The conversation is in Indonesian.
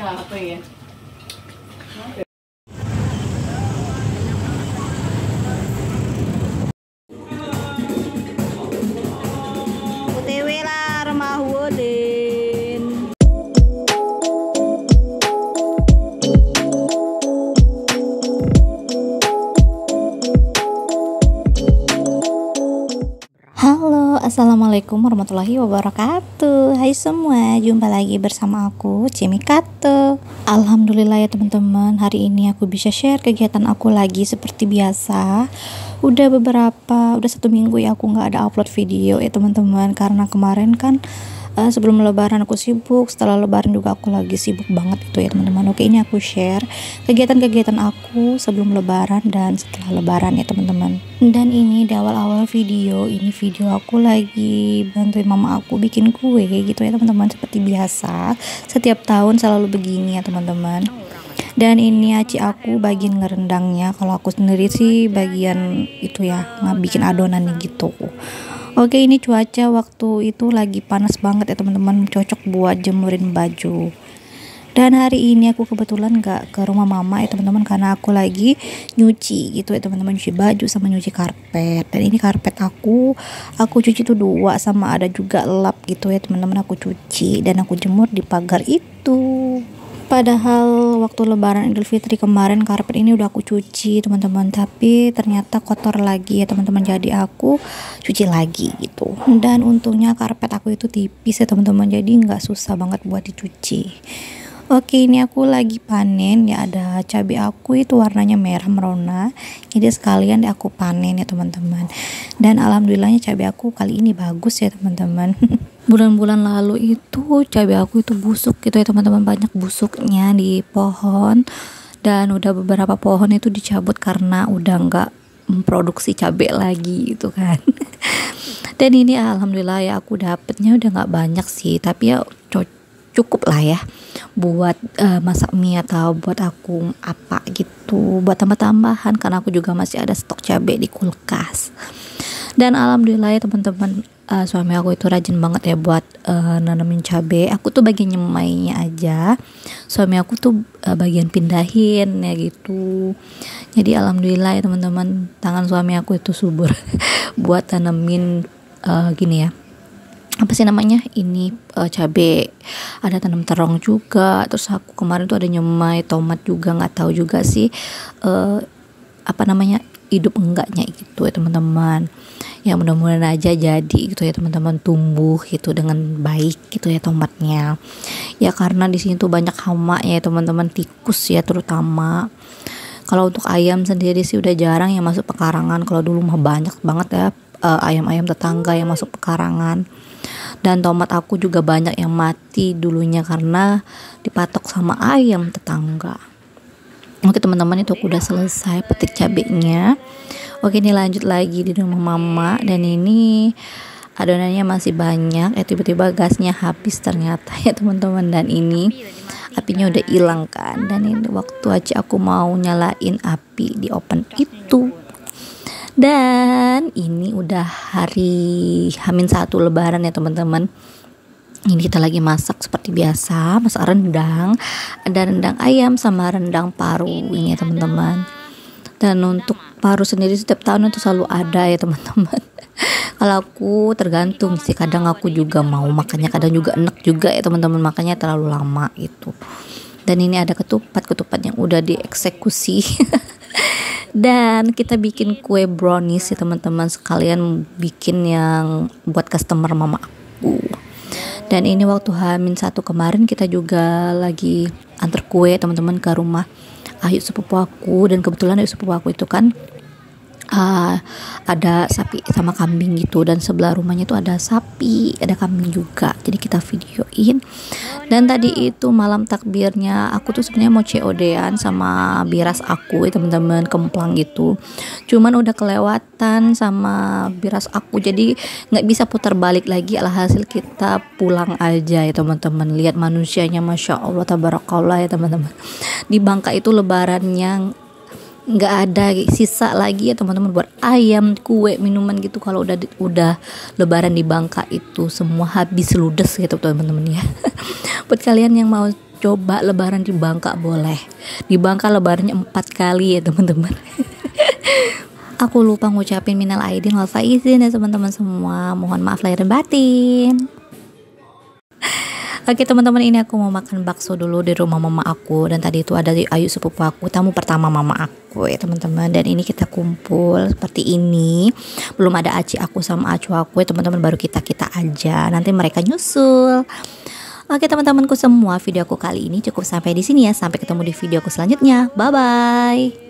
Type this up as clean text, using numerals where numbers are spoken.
apa ya? OTW lah rumah Wudin. Halo, assalamualaikum warahmatullahi wabarakatuh. Hai semua, jumpa lagi bersama aku Cimi Kato. Alhamdulillah ya teman-teman, hari ini aku bisa share kegiatan aku lagi seperti biasa. Udah 1 minggu ya aku nggak ada upload video ya teman-teman, karena kemarin kan sebelum lebaran aku sibuk, setelah lebaran juga aku lagi sibuk banget itu ya teman-teman. Oke, ini aku share kegiatan-kegiatan aku sebelum lebaran dan setelah lebaran ya teman-teman. Dan ini di awal-awal video, ini video aku lagi bantuin mama aku bikin kue gitu ya teman-teman, seperti biasa setiap tahun selalu begini ya teman-teman. Dan ini aci aku bagian ngerendangnya, kalau aku sendiri sih bagian itu ya bikin adonannya gitu. Oke, ini cuaca waktu itu lagi panas banget ya teman-teman, cocok buat jemurin baju. Dan hari ini aku kebetulan gak ke rumah mama ya teman-teman, karena aku lagi nyuci gitu ya teman-teman, nyuci baju sama nyuci karpet. Dan ini karpet aku cuci tuh 2, sama ada juga lap gitu ya teman-teman, aku cuci dan aku jemur di pagar itu. Padahal waktu lebaran Idul Fitri kemarin karpet ini udah aku cuci teman-teman, tapi ternyata kotor lagi ya teman-teman, jadi aku cuci lagi gitu. Dan untungnya karpet aku itu tipis ya teman-teman, jadi nggak susah banget buat dicuci. Oke, ini aku lagi panen ya, ada cabai aku itu warnanya merah merona, jadi sekalian deh aku panen ya teman-teman. Dan alhamdulillahnya cabai aku kali ini bagus ya teman-teman. Bulan-bulan lalu itu cabai aku itu busuk gitu ya teman-teman, banyak busuknya di pohon, dan udah beberapa pohon itu dicabut karena udah nggak memproduksi cabai lagi gitu kan. Dan ini alhamdulillah ya aku dapetnya udah nggak banyak sih, tapi ya cukup lah ya buat masak mie atau buat aku apa gitu, buat tambah-tambahan, karena aku juga masih ada stok cabai di kulkas. Dan alhamdulillah ya teman-teman, suami aku itu rajin banget ya buat nanamin cabai. Aku tuh bagian nyemainya aja, suami aku tuh bagian pindahin ya gitu. Jadi alhamdulillah ya teman-teman, tangan suami aku itu subur buat tanamin gini ya, apa sih namanya ini, cabai, ada tanam terong juga. Terus aku kemarin tuh ada nyemai tomat juga, nggak tahu juga sih apa namanya, hidup enggaknya gitu ya teman-teman. Ya mudah-mudahan aja jadi gitu ya teman-teman, tumbuh gitu dengan baik gitu ya tomatnya. Ya karena di sini tuh banyak hama ya teman-teman, tikus ya terutama. Kalau untuk ayam sendiri sih udah jarang yang masuk pekarangan. Kalau dulu mah banyak banget ya ayam-ayam tetangga yang masuk pekarangan. Dan tomat aku juga banyak yang mati dulunya karena dipatok sama ayam tetangga. Oke teman-teman, itu aku udah selesai petik cabenya. Oke, ini lanjut lagi di rumah mama, dan ini adonannya masih banyak ya, tiba-tiba gasnya habis ternyata ya teman-teman. Dan ini apinya udah hilang kan, dan ini waktu aja aku mau nyalain api di oven itu. Dan ini udah hari H-1 lebaran ya teman-teman. Ini kita lagi masak seperti biasa, masak rendang. Ada rendang ayam sama rendang paru ini ya teman-teman. Dan untuk paru sendiri setiap tahun itu selalu ada ya teman-teman. Kalau aku tergantung sih, kadang aku juga mau makannya, kadang juga enak juga ya teman-teman, makanya terlalu lama itu. Dan ini ada ketupat yang udah dieksekusi. Dan kita bikin kue brownies ya teman-teman, sekalian bikin yang buat customer mama aku. Dan ini waktu H-1 kemarin kita juga lagi antar kue teman-teman ke rumah Ayu sepupu aku. Dan kebetulan Ayu sepupu aku itu kan ada sapi sama kambing gitu, dan sebelah rumahnya itu ada sapi, ada kambing juga, jadi kita videoin. Dan tadi itu malam takbirnya aku tuh sebenarnya mau COD-an sama biras aku ya teman-teman, kemplang gitu, cuman udah kelewatan sama biras aku, jadi nggak bisa putar balik lagi. Alhasil kita pulang aja ya teman-teman. Lihat manusianya, masya Allah tabarakallah ya teman-teman, di Bangka itu lebarannya nggak ada sisa lagi ya teman-teman buat ayam, kue, minuman gitu. Kalau udah lebaran di Bangka itu semua habis ludes gitu teman-teman ya. Buat kalian yang mau coba lebaran di Bangka boleh. Di Bangka lebarannya 4 kali ya teman-teman. Aku lupa ngucapin minal aidin wal faizin ya teman-teman semua. Mohon maaf lahir dan batin. Oke teman-teman, ini aku mau makan bakso dulu di rumah mama aku. Dan tadi itu ada Ayu sepupu aku, tamu pertama mama aku ya teman-teman. Dan ini kita kumpul seperti ini. Belum ada aci aku sama acu aku ya teman-teman, baru kita aja. Nanti mereka nyusul. Oke teman-temanku semua, video aku kali ini cukup sampai di sini ya. Sampai ketemu di video aku selanjutnya. Bye bye.